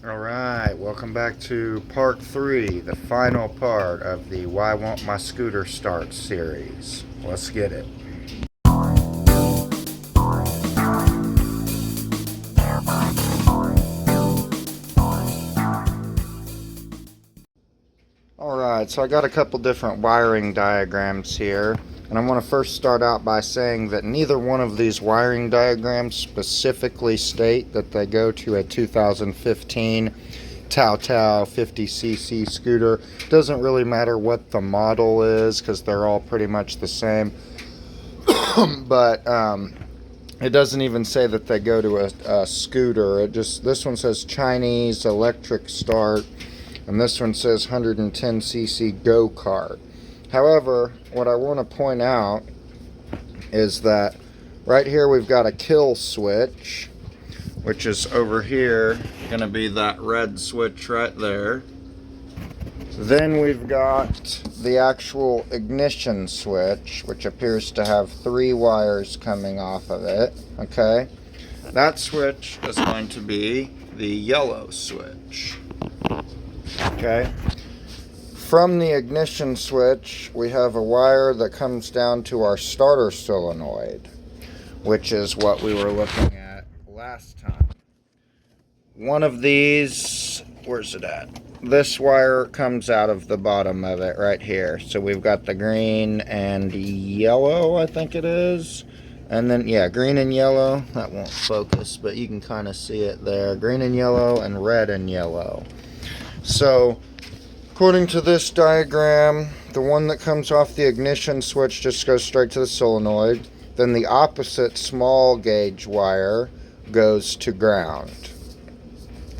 Alright, welcome back to part 3, the final part of the Why Won't My Scooter Start series. Let's get it. Alright, so I got a couple different wiring diagrams here, and I want to first start out by saying that neither one of these wiring diagrams specifically state that they go to a 2015 Tao Tao 50cc scooter. Doesn't really matter what the model is because they're all pretty much the same. But it doesn't even say that they go to a scooter. This one says Chinese electric start, and this one says 110cc go-kart. However, what I want to point out is that right here we've got a kill switch, which is over here going to be that red switch right there. Then we've got the actual ignition switch, which appears to have 3 wires coming off of it. Okay, that switch is going to be the yellow switch. Okay, from the ignition switch we have a wire that comes down to our starter solenoid, which is what we were looking at last time. One of these, where's it at? This wire comes out of the bottom of it right here. So we've got the green and yellow, I think it is. And then, yeah, green and yellow. That won't focus, but you can kind of see it there. Green and yellow and red and yellow. So, according to this diagram, the one that comes off the ignition switch just goes straight to the solenoid. Then the opposite small gauge wire goes to ground.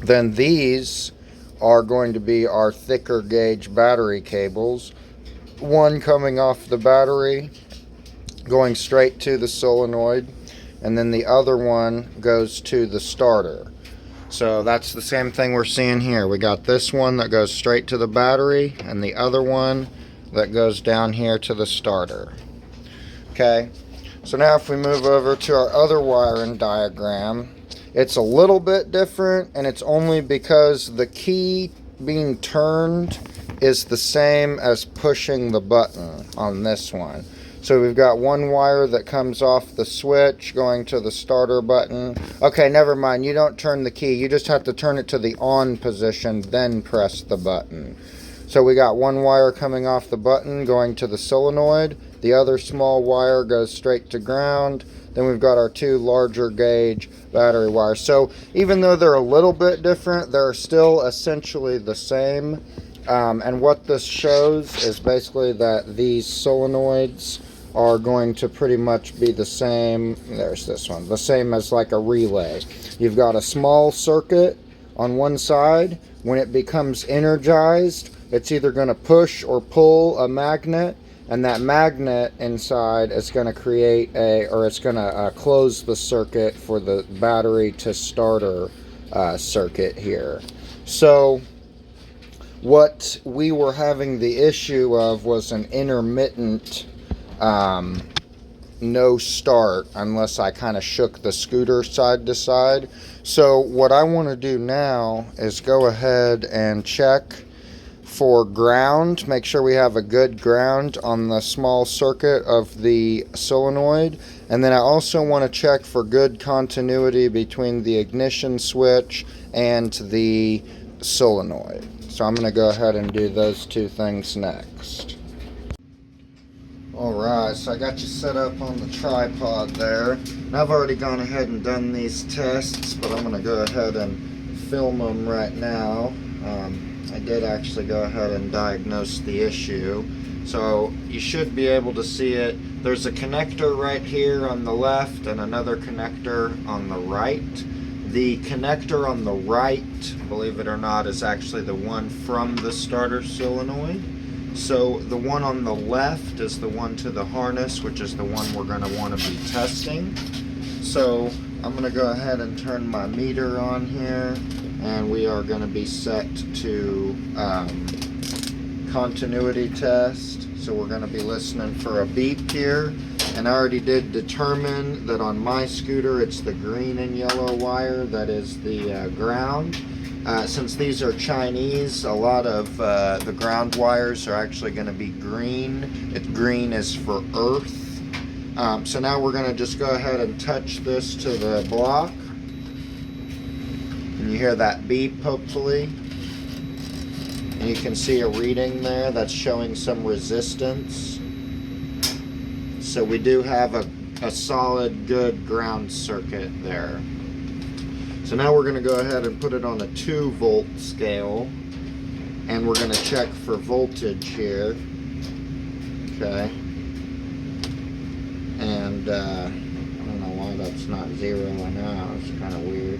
Then these are going to be our thicker gauge battery cables. One coming off the battery, going straight to the solenoid, and then the other one goes to the starter. So that's the same thing we're seeing here. We got this one that goes straight to the battery, and the other one that goes down here to the starter. Okay, so now if we move over to our other wiring diagram, it's a little bit different, and it's only because the key being turned is the same as pushing the button on this one. So we've got one wire that comes off the switch going to the starter button. Okay, never mind. You don't turn the key. You just have to turn it to the on position, then press the button. So we got one wire coming off the button going to the solenoid. The other small wire goes straight to ground. Then we've got our 2 larger gauge battery wires. So even though they're a little bit different, they're still essentially the same. And what this shows is basically that these solenoids are going to pretty much be the same. There's this one, the same as like a relay. You've got a small circuit on one side. When it becomes energized, it's either going to push or pull a magnet, and that magnet inside is going to create it's going to close the circuit for the battery to starter circuit here. So what we were having the issue of was an intermittent no start unless I kind of shook the scooter side to side. So what I want to do now is go ahead and check for ground, make sure we have a good ground on the small circuit of the solenoid, and then I also want to check for good continuity between the ignition switch and the solenoid. So I'm going to go ahead and do those 2 things next. Alright, so I got you set up on the tripod there, and I've already gone ahead and done these tests, but I'm going to go ahead and film them right now. I did actually go ahead and diagnose the issue, so you should be able to see it. There's a connector right here on the left and another connector on the right. The connector on the right, believe it or not, is actually the one from the starter solenoid. So the one on the left is the one to the harness, which is the one we're going to want to be testing. So I'm going to go ahead and turn my meter on here, and we are going to be set to continuity test. So we're going to be listening for a beep here, and I already did determine that on my scooter it's the green and yellow wire that is the ground. Since these are Chinese, a lot of the ground wires are actually going to be green. Green is for earth. So now we're going to just go ahead and touch this to the block. And you hear that beep, hopefully. And you can see a reading there that's showing some resistance. So we do have a solid, good ground circuit there. So now we're going to go ahead and put it on a 2-volt scale, and we're going to check for voltage here. Okay. And I don't know why that's not zeroing out. It's kind of weird.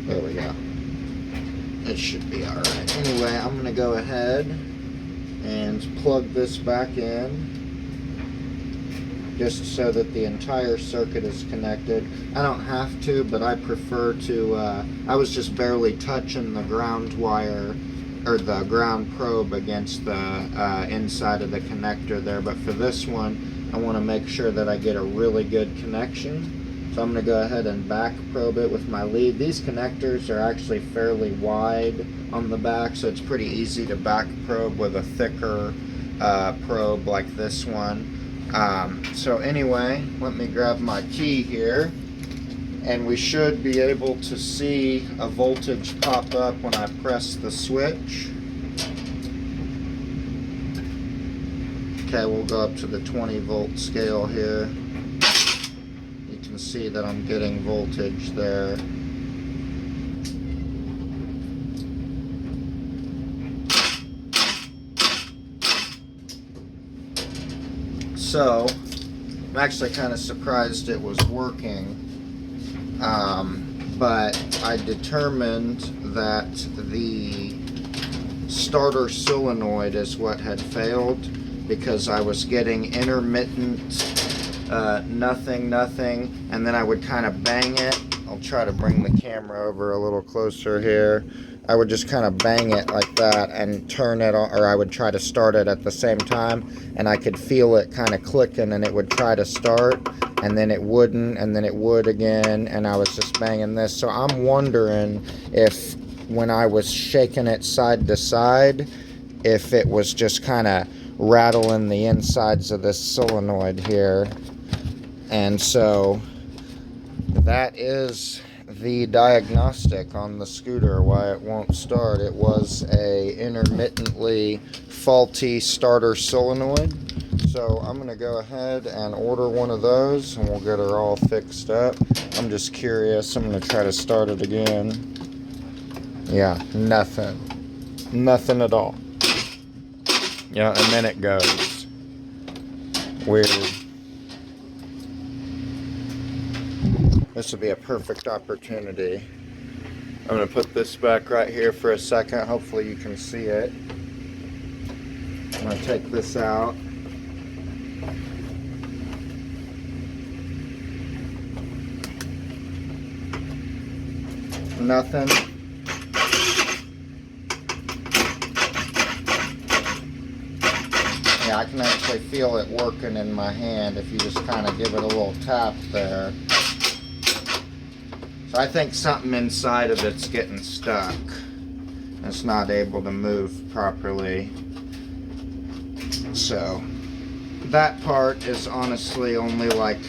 There we go. It should be alright. Anyway, I'm going to go ahead and plug this back in, just so that the entire circuit is connected. I don't have to, but I prefer to, I was just barely touching the ground wire, or the ground probe against the inside of the connector there, but for this one, I want to make sure that I get a really good connection. So I'm going to go ahead and back probe it with my lead. These connectors are actually fairly wide on the back, so it's pretty easy to back probe with a thicker probe like this one. So anyway, let me grab my key here, and we should be able to see a voltage pop up when I press the switch. Okay, we'll go up to the 20-volt scale here. You can see that I'm getting voltage there. So, I'm actually kind of surprised it was working, but I determined that the starter solenoid is what had failed, because I was getting intermittent nothing, and then I would kind of bang it. I'll try to bring the camera over a little closer here. I would just kind of bang it like that and turn it on, or I would try to start it at the same time, and I could feel it kind of clicking, and it would try to start, and then it wouldn't, and then it would again, and I was just banging this. So I'm wondering if when I was shaking it side to side, if it was just kind of rattling the insides of this solenoid here. And so that is the diagnostic on the scooter, why it won't start. It was a intermittently faulty starter solenoid. So I'm going to go ahead and order one of those, and we'll get her all fixed up. I'm just curious. I'm going to try to start it again. Yeah, nothing. Nothing at all. Yeah, and then it goes. Weird. This would be a perfect opportunity. I'm going to put this back right here for a second. Hopefully you can see it. I'm going to take this out. Nothing. Yeah, I can actually feel it working in my hand if you just kind of give it a little tap there. So I think something inside of it's getting stuck. It's not able to move properly. So that part is honestly only like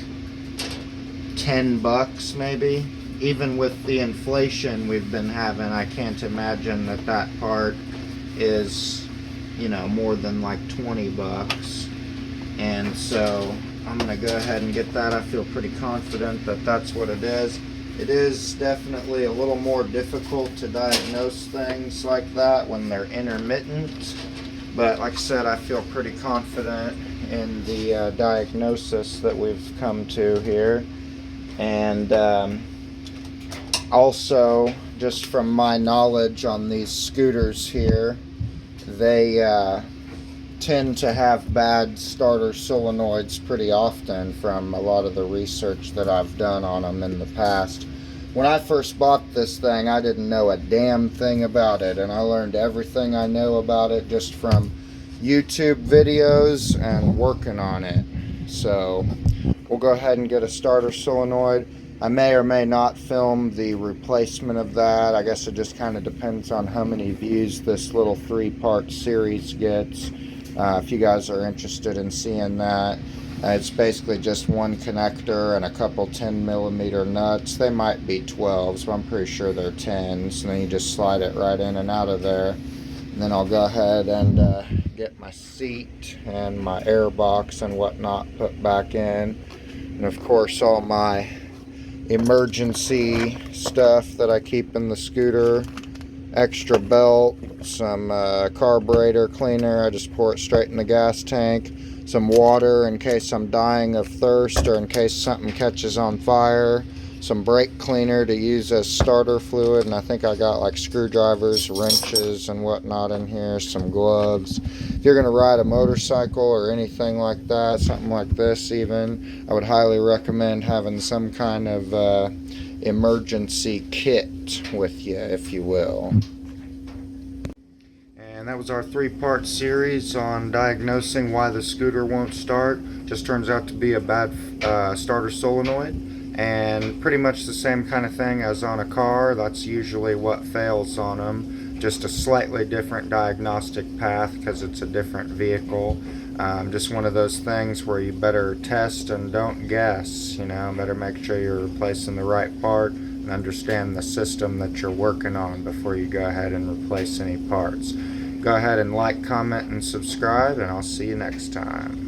$10 maybe. Even with the inflation we've been having, I can't imagine that that part is, you know, more than like $20. And so I'm gonna go ahead and get that. I feel pretty confident that that's what it is. It is definitely a little more difficult to diagnose things like that when they're intermittent, but like I said, I feel pretty confident in the diagnosis that we've come to here. And also, just from my knowledge on these scooters here, they tend to have bad starter solenoids pretty often from a lot of the research that I've done on them in the past. When I first bought this thing, I didn't know a damn thing about it, and I learned everything I know about it just from YouTube videos and working on it. So we'll go ahead and get a starter solenoid. I may or may not film the replacement of that. I guess it just kind of depends on how many views this little 3-part series gets. If you guys are interested in seeing that. It's basically just one connector and a couple 10mm nuts. They might be 12s, but I'm pretty sure they're 10s. And then you just slide it right in and out of there. And then I'll go ahead and get my seat and my air box and whatnot put back in. And of course all my emergency stuff that I keep in the scooter. Extra belt, some carburetor cleaner. I just pour it straight in the gas tank. Some water in case I'm dying of thirst or in case something catches on fire. Some brake cleaner to use as starter fluid, and I think I got like screwdrivers, wrenches, and whatnot in here. Some gloves. If you're going to ride a motorcycle or anything like that, something like this even, I would highly recommend having some kind of emergency kit with you, if you will. And that was our 3-part series on diagnosing why the scooter won't start. Just turns out to be a bad starter solenoid, and pretty much the same kind of thing as on a car. That's usually what fails on them. Just a slightly different diagnostic path because it's a different vehicle. Just one of those things where you better test and don't guess. Better make sure you're replacing the right part and understand the system that you're working on before you go ahead and replace any parts. Go ahead and like, comment, and subscribe, and I'll see you next time.